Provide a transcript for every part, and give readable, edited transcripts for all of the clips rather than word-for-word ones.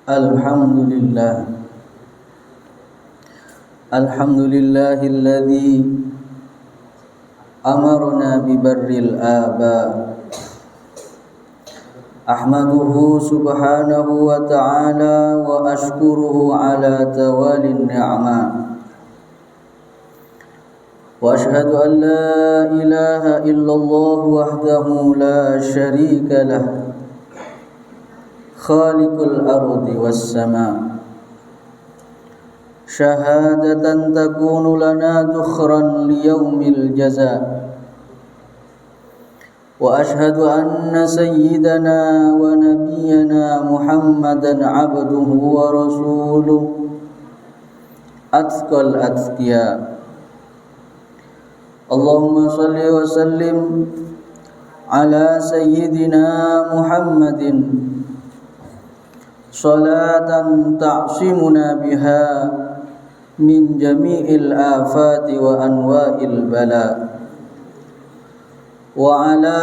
Alhamdulillah. Alhamdulillahilladzi amarna bibarril aba. Ahmaduhu subhanahu wa ta'ala wa ashkuruhu ala tawalin ni'ma. Wa ashhadu an la ilaha illallah wahdahu la syarika lah. Khaliqul ardi was sama. Syahadatan takunu lana dukhran liyaumil jaza. Wa ashhadu anna sayyidana wa nabiyyana Muhammadan abduhu wa rasuluh atqal atqiya. Allahumma salli wa sallim ala sayyidina Muhammadin salatan ta'simuna biha min jami'il afati wa anwa'il bala wa ala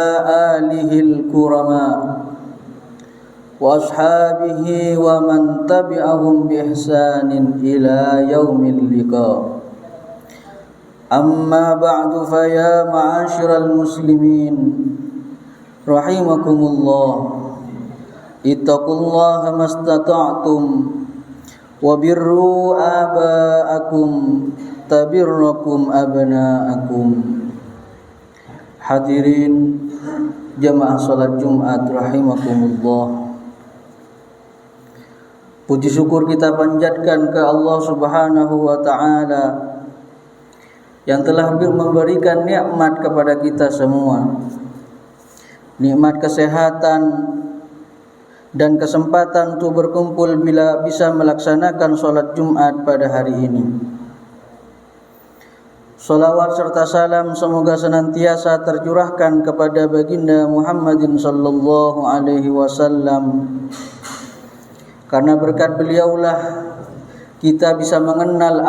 alihil kurama wa ashabihi wa man tabi'ahum bi ihsanin ila yaumil liqa. Amma ba'du, fa ya ma'asyiral muslimin rahimakumullah. Ittaqullaha mastata'tum wa birru aba'akum tabirrakum abna'akum. Hadirin jamaah salat Jumat rahimakumullah. Puji syukur kita panjatkan ke Allah Subhanahu wa taala yang telah memberikan nikmat kepada kita semua. Nikmat kesehatan dan kesempatan untuk berkumpul bila bisa melaksanakan solat Jumat pada hari ini. Salawat serta salam semoga senantiasa tercurahkan kepada baginda Muhammadin sallallahu alaihi wasallam. Karena berkat beliaulah kita bisa mengenal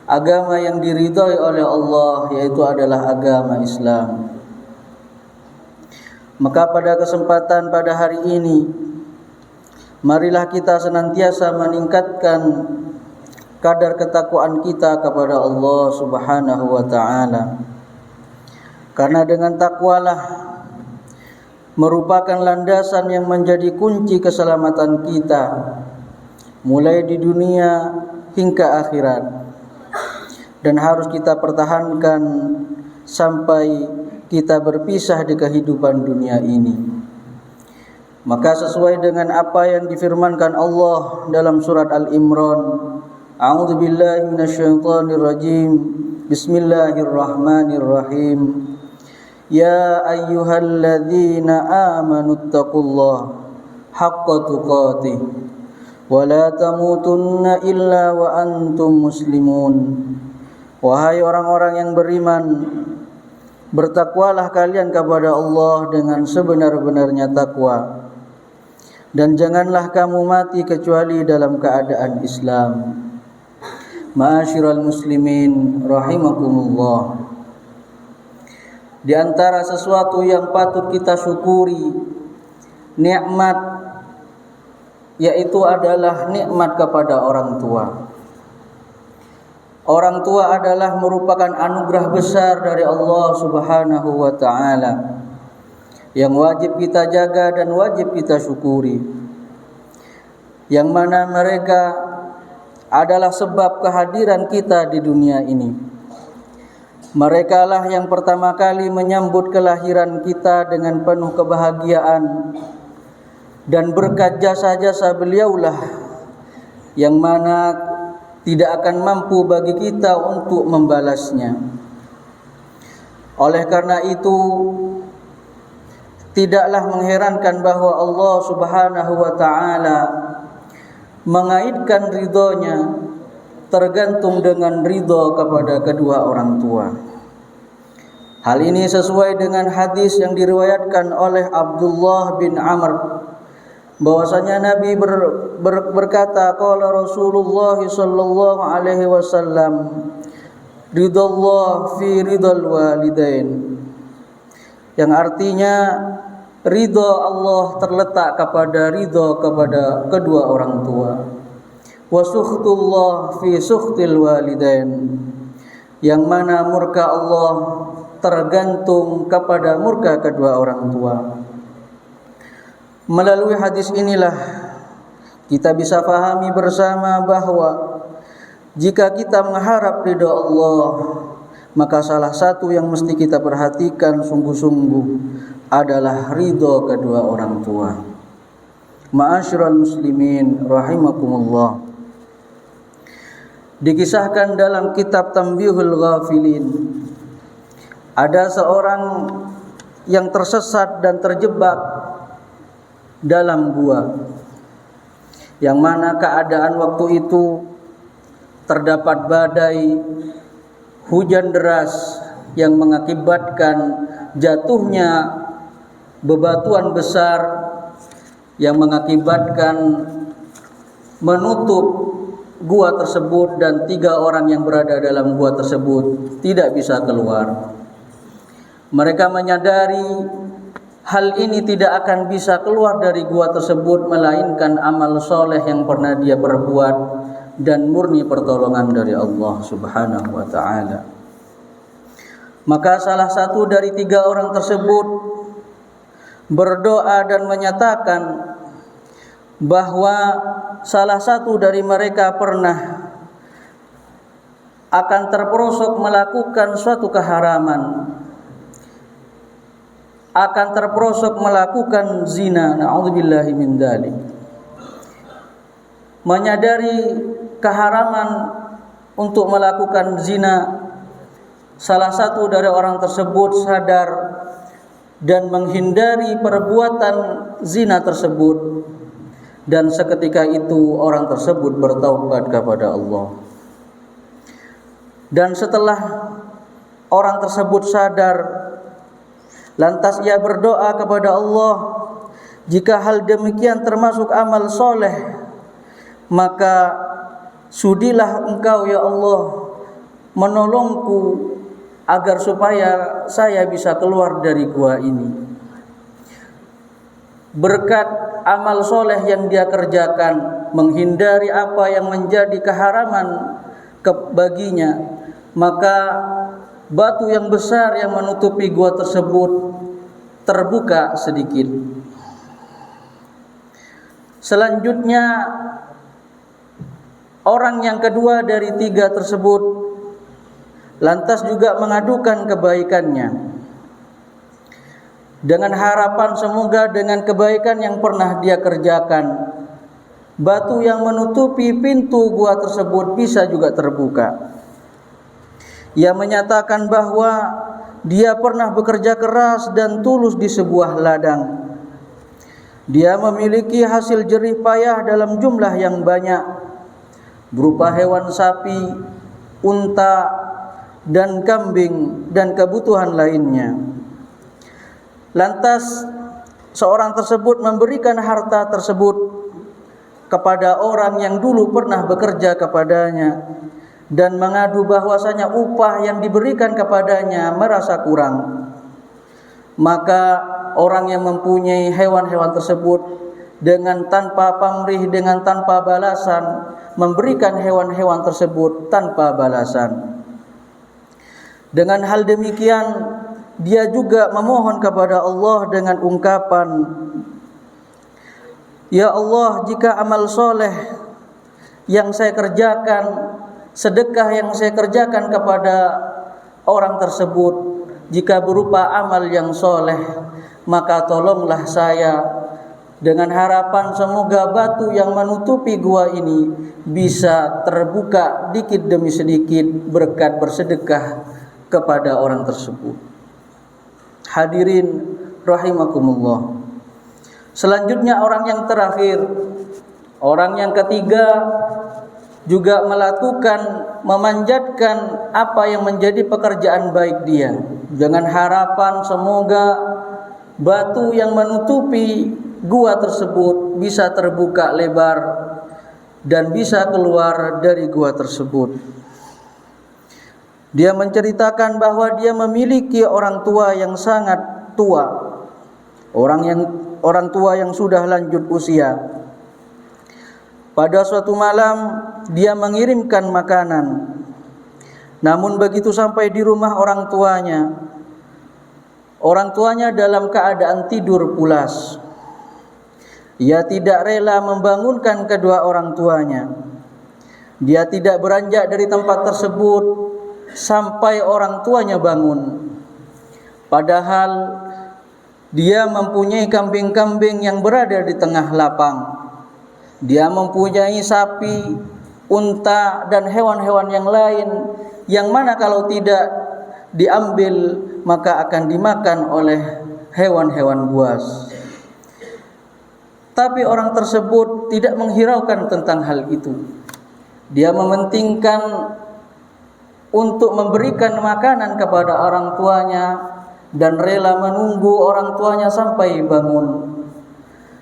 agama yang diridhai oleh Allah, yaitu adalah agama Islam. Maka pada kesempatan pada hari ini, marilah kita senantiasa meningkatkan kadar ketakwaan kita kepada Allah Subhanahu wa taala. Karena dengan takwalah merupakan landasan yang menjadi kunci keselamatan kita mulai di dunia hingga akhirat, dan harus kita pertahankan sampai kita berpisah di kehidupan dunia ini. Maka sesuai dengan apa yang difirmankan Allah dalam surat Al-Imran, A'udzubillahi minasyaitonirrajim. Bismillahirrahmanirrahim. Ya ayyuhalladzina amanuttaqullaha haqqa tuqatih wa la tamutunna illa wa antum muslimun. Wahai orang-orang yang beriman, bertakwalah kalian kepada Allah dengan sebenar-benarnya takwa, dan janganlah kamu mati kecuali dalam keadaan Islam. Ma'asyiral muslimin rahimakumullah. Di antara sesuatu yang patut kita syukuri, nikmat, yaitu adalah nikmat kepada orang tua. Orang tua adalah merupakan anugerah besar dari Allah Subhanahu wa taala yang wajib kita jaga dan wajib kita syukuri. Yang mana mereka adalah sebab kehadiran kita di dunia ini. Merekalah yang pertama kali menyambut kelahiran kita dengan penuh kebahagiaan, dan berkat jasa-jasa beliaulah yang mana tidak akan mampu bagi kita untuk membalasnya. Oleh karena itu, tidaklah mengherankan bahwa Allah Subhanahu wa taala mengaitkan ridhonya tergantung dengan ridho kepada kedua orang tua. Hal ini sesuai dengan hadis yang diriwayatkan oleh Abdullah bin Amr, bahwasanya Nabi berkata, qala Rasulullah sallallahu alaihi wasallam, ridallah fi ridal walidain, yang artinya ridha Allah terletak kepada ridha kepada kedua orang tua. Wa sukhtullah fi sukhtil walidain, yang mana murka Allah tergantung kepada murka kedua orang tua. Melalui hadis inilah kita bisa pahami bersama bahwa jika kita mengharap ridha Allah, maka salah satu yang mesti kita perhatikan sungguh-sungguh adalah ridha kedua orang tua. Ma'asyiral muslimin rahimakumullah. Dikisahkan dalam kitab Tanbihul Ghafilin, ada seorang yang tersesat dan terjebak dalam gua, yang mana keadaan waktu itu terdapat badai, hujan deras yang mengakibatkan jatuhnya bebatuan besar yang mengakibatkan menutup gua tersebut, dan 3 orang yang berada dalam gua tersebut tidak bisa keluar. Mereka menyadari hal ini tidak akan bisa keluar dari gua tersebut melainkan amal soleh yang pernah dia perbuat dan murni pertolongan dari Allah Subhanahu wa ta'ala. Maka salah satu dari 3 orang tersebut berdoa dan menyatakan bahwa salah satu dari mereka pernah akan terperosok melakukan suatu keharaman, akan terperosok melakukan zina, na'udzubillahi min dzalik. Menyadari keharaman untuk melakukan zina, salah satu dari orang tersebut sadar dan menghindari perbuatan zina tersebut. Dan seketika itu orang tersebut bertaubat kepada Allah. Dan setelah orang tersebut sadar, lantas ia berdoa kepada Allah, jika hal demikian termasuk amal soleh, maka sudilah Engkau ya Allah menolongku agar supaya saya bisa keluar dari gua ini. Berkat amal soleh yang dia kerjakan, menghindari apa yang menjadi keharaman baginya, maka batu yang besar yang menutupi gua tersebut terbuka sedikit. Selanjutnya, orang yang kedua dari 3 tersebut lantas juga mengadukan kebaikannya, dengan harapan semoga dengan kebaikan yang pernah dia kerjakan, batu yang menutupi pintu gua tersebut bisa juga terbuka. Ia menyatakan bahwa dia pernah bekerja keras dan tulus di sebuah ladang. Dia memiliki hasil jerih payah dalam jumlah yang banyak, berupa hewan sapi, unta, dan kambing, dan kebutuhan lainnya. Lantas seorang tersebut memberikan harta tersebut kepada orang yang dulu pernah bekerja kepadanya dan mengadu bahwasanya upah yang diberikan kepadanya merasa kurang. Maka orang yang mempunyai hewan-hewan tersebut dengan tanpa pamrih, dengan tanpa balasan, memberikan hewan-hewan tersebut tanpa balasan. Dengan hal demikian, dia juga memohon kepada Allah dengan ungkapan, ya Allah, jika amal soleh yang saya kerjakan, sedekah yang saya kerjakan kepada orang tersebut, jika berupa amal yang soleh, maka tolonglah saya dengan harapan semoga batu yang menutupi gua ini bisa terbuka dikit demi sedikit berkat bersedekah kepada orang tersebut. Hadirin rahimakumullah. Selanjutnya orang yang terakhir, orang yang ketiga juga melakukan, memanjatkan apa yang menjadi pekerjaan baik dia, dengan harapan semoga batu yang menutupi gua tersebut bisa terbuka lebar dan bisa keluar dari gua tersebut. Dia menceritakan bahwa dia memiliki orang tua yang sangat tua, orang tua yang sudah lanjut usia. Pada suatu malam dia mengirimkan makanan. Namun begitu sampai di rumah orang tuanya dalam keadaan tidur pulas. Ia tidak rela membangunkan kedua orang tuanya. Dia tidak beranjak dari tempat tersebut sampai orang tuanya bangun. Padahal dia mempunyai kambing-kambing yang berada di tengah lapang. Dia mempunyai sapi, unta dan hewan-hewan yang lain yang mana kalau tidak diambil maka akan dimakan oleh hewan-hewan buas. Tapi orang tersebut tidak menghiraukan tentang hal itu. Dia mementingkan untuk memberikan makanan kepada orang tuanya dan rela menunggu orang tuanya sampai bangun.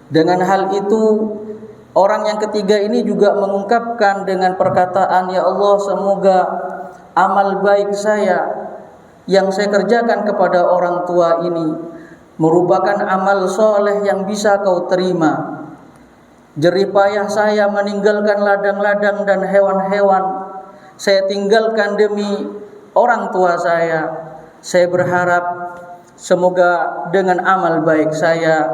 Dengan hal itu, orang yang ketiga ini juga mengungkapkan dengan perkataan, "Ya Allah, semoga amal baik saya yang saya kerjakan kepada orang tua ini merupakan amal soleh yang bisa kau terima. Jerih payah saya meninggalkan ladang-ladang dan hewan-hewan saya tinggalkan demi orang tua saya. Saya berharap semoga dengan amal baik saya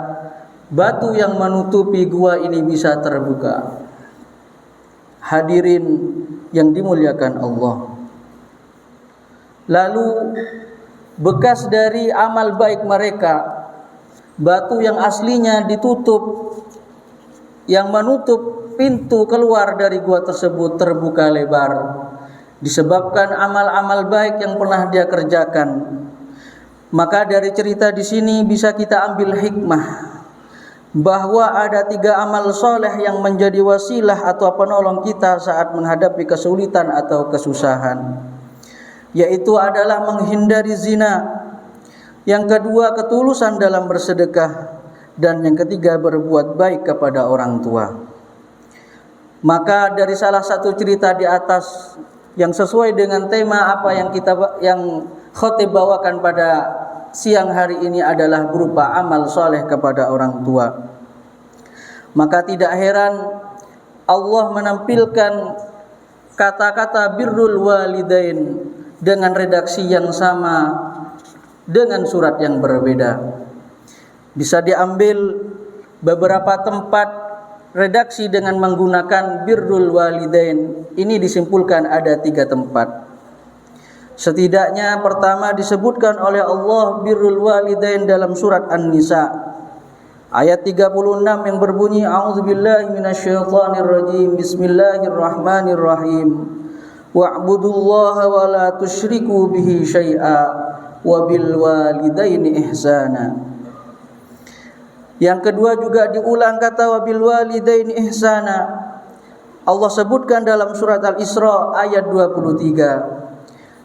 batu yang menutupi gua ini bisa terbuka." Hadirin yang dimuliakan Allah. Lalu bekas dari amal baik mereka, batu yang aslinya ditutup, yang menutup pintu keluar dari gua tersebut terbuka lebar, disebabkan amal-amal baik yang pernah dia kerjakan. Maka dari cerita di sini bisa kita ambil hikmah bahwa ada 3 amal soleh yang menjadi wasilah atau penolong kita saat menghadapi kesulitan atau kesusahan. Yaitu adalah menghindari zina, yang kedua ketulusan dalam bersedekah, dan yang ketiga berbuat baik kepada orang tua. Maka dari salah satu cerita di atas yang sesuai dengan tema apa yang khotib bawakan pada siang hari ini adalah berupa amal soleh kepada orang tua. Maka tidak heran Allah menampilkan kata-kata birrul walidain dengan redaksi yang sama dengan surat yang berbeda. Bisa diambil beberapa tempat redaksi dengan menggunakan birrul walidain. Ini disimpulkan ada 3 tempat. Setidaknya pertama disebutkan oleh Allah birrul walidain dalam surat An-Nisa ayat 36 yang berbunyi, "A'udzubillahi minasyaitonirrajim. Bismillahirrahmanirrahim. Wa'budullaha wa la tusyriku bihi syai'a wa bil walidaini ihsana." Yang kedua juga diulang kata wa bil walidaini ihsana. Allah sebutkan dalam surat Al-Isra ayat 23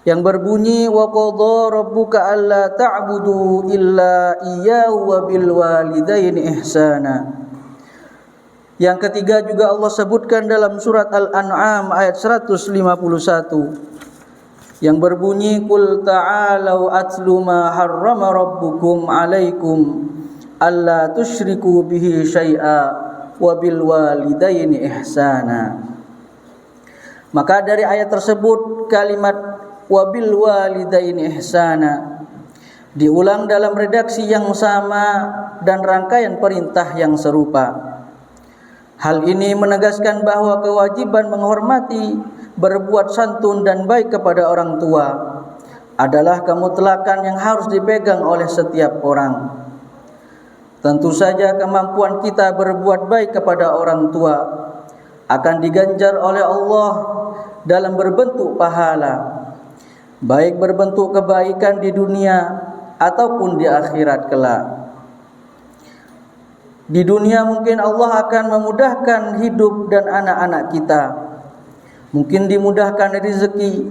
yang berbunyi, "Wa qadha rabbuka alla ta'budu illa iyyahu wa bil walidaini ihsana." Yang ketiga juga Allah sebutkan dalam surat Al-An'am ayat 151 yang berbunyi, "Qul ta'alau atlu ma harrama rabbukum 'alaikum alla tusyriku bihi syai'a wa bil walidaini ihsana." Maka dari ayat tersebut kalimat wa bil walidaini ihsana diulang dalam redaksi yang sama dan rangkaian perintah yang serupa. Hal ini menegaskan bahwa kewajiban menghormati, berbuat santun dan baik kepada orang tua adalah kemutlakan yang harus dipegang oleh setiap orang. Tentu saja kemampuan kita berbuat baik kepada orang tua akan diganjar oleh Allah dalam berbentuk pahala, baik berbentuk kebaikan di dunia ataupun di akhirat kelak. Di dunia mungkin Allah akan memudahkan hidup dan anak-anak kita. Mungkin dimudahkan rezeki,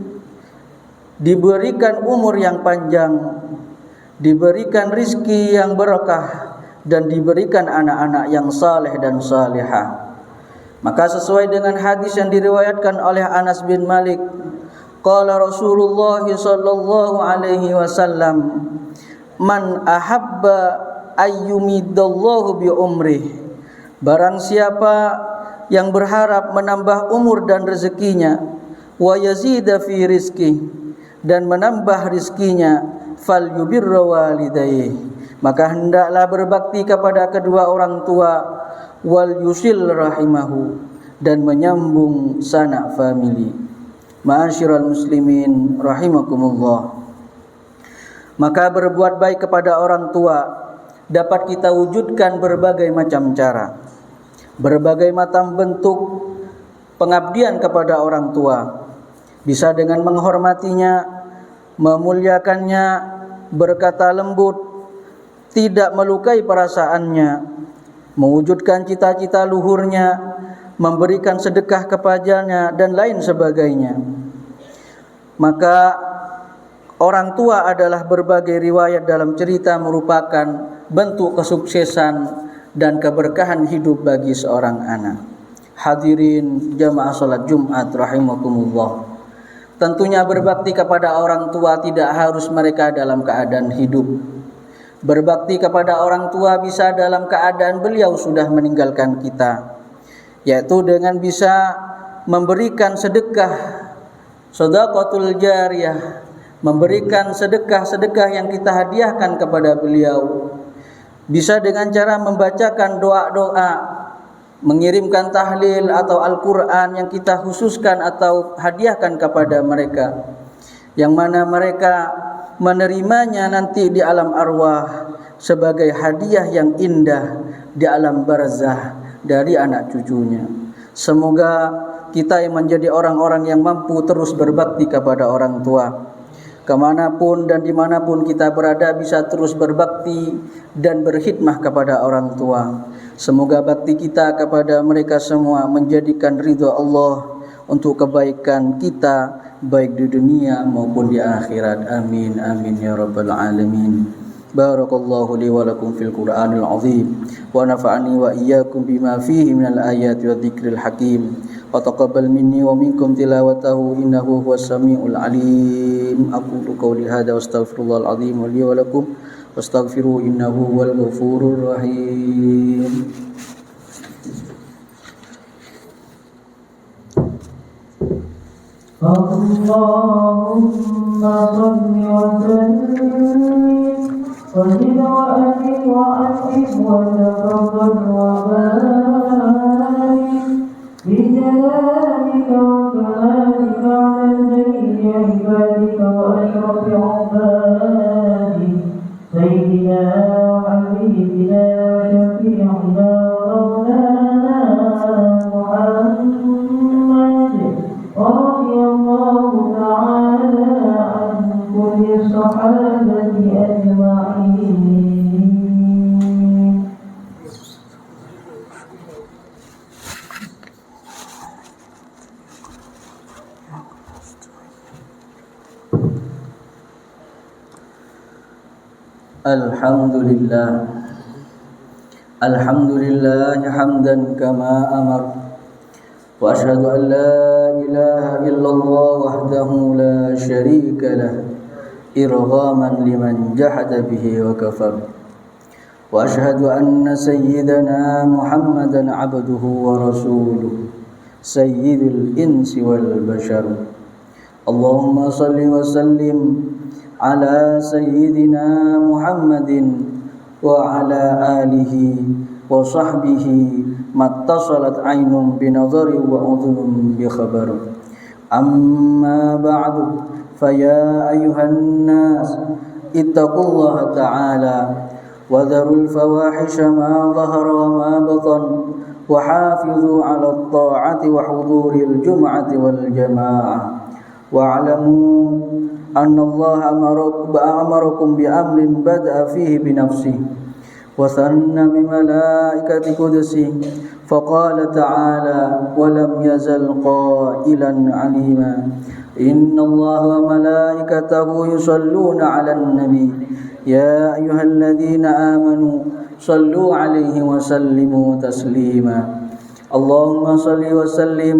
diberikan umur yang panjang, diberikan rizki yang berkah, dan diberikan anak-anak yang saleh dan salihah. Maka sesuai dengan hadis yang diriwayatkan oleh Anas bin Malik, qala Rasulullah sallallahu alaihi wasallam, "Man ahabba ayyumidallahu bi umrih. Barang siapa yang berharap menambah umur dan rezekinya, wa yazida fi rizqi, dan menambah rizkinya, falyubirra walidayhi, maka hendaklah berbakti kepada kedua orang tua, wal yusil rahimahu, dan menyambung sanak famili. Ma'asyiral muslimin rahimakumullah. Maka berbuat baik kepada orang tua dapat kita wujudkan berbagai macam cara, berbagai macam bentuk pengabdian kepada orang tua. Bisa dengan menghormatinya, memuliakannya, berkata lembut, tidak melukai perasaannya, mewujudkan cita-cita luhurnya, memberikan sedekah kepadanya, dan lain sebagainya. Maka orang tua adalah berbagai riwayat dalam cerita merupakan bentuk kesuksesan dan keberkahan hidup bagi seorang anak. Hadirin jamaah salat Jumat rahimakumullah. Tentunya berbakti kepada orang tua tidak harus mereka dalam keadaan hidup. Berbakti kepada orang tua bisa dalam keadaan beliau sudah meninggalkan kita, yaitu dengan bisa memberikan sedekah, sedekahul jariyah, memberikan sedekah-sedekah yang kita hadiahkan kepada beliau. Bisa dengan cara membacakan doa-doa, mengirimkan tahlil atau Al-Quran yang kita khususkan atau hadiahkan kepada mereka, yang mana mereka menerimanya nanti di alam arwah sebagai hadiah yang indah di alam barzah dari anak cucunya. Semoga kita yang menjadi orang-orang yang mampu terus berbakti kepada orang tua. Kemanapun dan dimanapun kita berada bisa terus berbakti dan berkhidmah kepada orang tua. Semoga bakti kita kepada mereka semua menjadikan ridha Allah untuk kebaikan kita, baik di dunia maupun di akhirat. Amin amin ya rabbal alamin. Barakallahu li wa lakum fil Qur'anil azim wa nafa'ani wa iyyakum bima fihi minal ayati wa dzikril hakim. Wa taqabbal minni wa minkum tilawatahu innahu huwas samiul alim. Aqulu qawli hadza wa astaghfirullahal azim li wa lakum wastaghfiruhu innahu huwal ghafurur rahim. Allahumma shalli wa sallim wa zid wa akim wa akim wa taqabbal wa barik bi jalalika wa kamalika ala sayyidi ibadika wa ashrafi ibadika sayyidina wa habibina wa syafi'ina wa maulana Muhammad radhiyallahu ta'ala an kulli sahabati ajma'in. Alhamdulillah, alhamdulillah hamdan kama amar, wa asyhadu an la ilaha illallah wahdahu la syarika lah, irghaman liman jahada bihi wa kafar. Wa asyhadu anna sayyidana Muhammadan abduhu wa rasuluh, sayyidul insi wal bashar. Allahumma salli wa sallim ala sayyidina Muhammadin wa ala alihi wa sahbihi mattasalat aynun binadhari wa udhunun bi khabar. Amma ba'du, faya ayyuhan nas ittaqullaha ta'ala wa dharul fawahisha ma dhahara wa ma batan wa hafizu ala at-ta'ati wa huduril jum'ati wal jama'ah. Wa'lamu anna Allah amarakum bi amrin bada'a fihi bi nafsihi wa thanna bi malaikati qudsi faqala ta'ala wa lam yazal qailan 'alima inna Allah wa malaikatahu yusalluna 'alan nabi ya ayyuhalladzina amanu sallu 'alaihi wa sallimu taslima. اللهم صل وسلم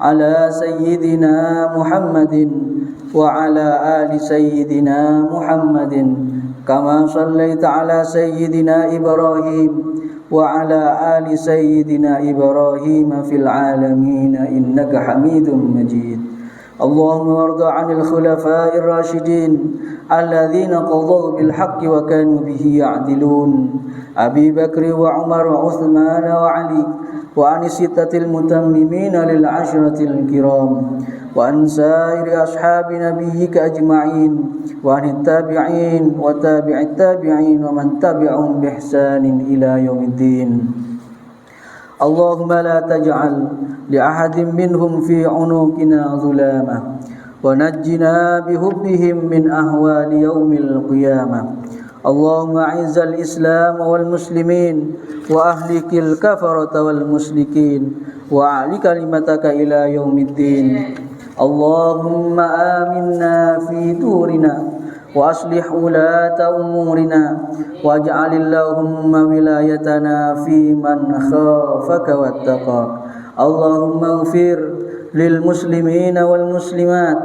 على سيدنا محمد وعلى آل سيدنا محمد كما صليت على سيدنا إبراهيم وعلى آل سيدنا إبراهيم في العالمين إنك حميد مجيد. اللهم وارض عن الخلفاء الراشدين الذين قضوا بالحق وكانوا به يعدلون، أبي بكر وعمر وعثمان وعلي، وعن الستة المتممين للعشرة الكرام، وعن سائر أصحاب نبيك أجمعين، وعن التابعين وتابع التابعين ومن تبعهم بإحسان إلى يوم الدين. اللهم لا تجعل لأحد منهم في عنقنا ظلامة، ونجنا بحبهم من أهوال يوم القيامة. اللهم أعز الإسلام والمسلمين وأهلك الكفرة والمشركين وأعل كلمتك إلى يوم الدين. اللهم آمنا في دورنا وأصلح ولاة أمورنا واجعل اللهم ولايتنا في من خافك واتقاك. اللهم اغفر للمسلمين والمسلمات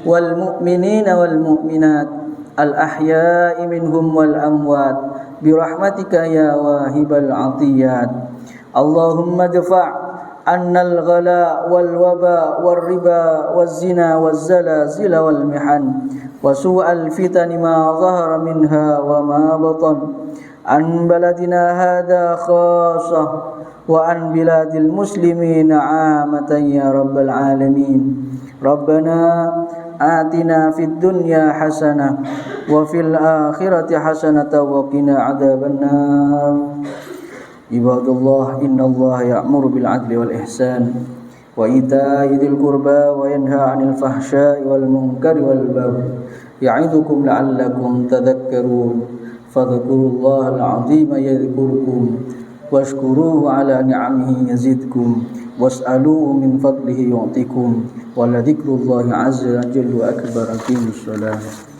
والمؤمنين والمؤمنات الأحياء منهم والأموات برحمتك يا واهب العطيات. اللهم ادفع عنا الغلاء والوباء والربا والزنا والزلازل والمحن وسوء الفتن ما ظهر منها وما بطن عن بلدنا هذا خاصة وعن بلاد المسلمين عامة يا رب العالمين. ربنا آتنا في الدنيا حسنة وفي الآخرة حسنة وقنا عذاب النار. عباد الله، إن الله يأمر بالعدل والإحسان وإيتاء ذي القربى وينهى عن الفحشاء والمنكر والبغي يعظكم لعلكم تذكرون. فاذكروا الله العظيم يذكركم واشكروه على نعمه يزدكم واسألوه من فضله يعطيكم ولذكر الله عز وجل أكبر. أقيموا الصلاة.